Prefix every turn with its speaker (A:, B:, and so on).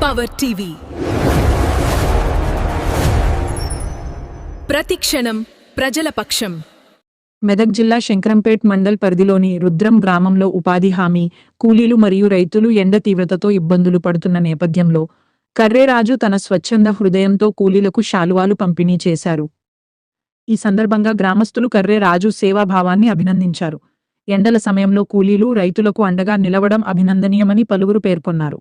A: Power TV ప్రతిక్షణం ప్రజల పక్షం.
B: మెదక్ జిల్లా శంకరంపేట్ మండల్ పరిధిలోని రుద్రం గ్రామంలో ఉపాధి హామీ కూలీలు మరియు రైతులు ఎండ తీవ్రతతో ఇబ్బందులు పడుతున్న నేపథ్యంలో కర్రేరాజు తన స్వచ్ఛంద హృదయంతో కూలీలకు శాలువాలు పంపిణీ చేశారు. ఈ సందర్భంగా గ్రామస్తులు కర్రేరాజు సేవాభావాన్ని అభినందించారు. ఎండల సమయంలో కూలీలు రైతులకు అండగా నిలవడం అభినందనీయమని పలువురు పేర్కొన్నారు.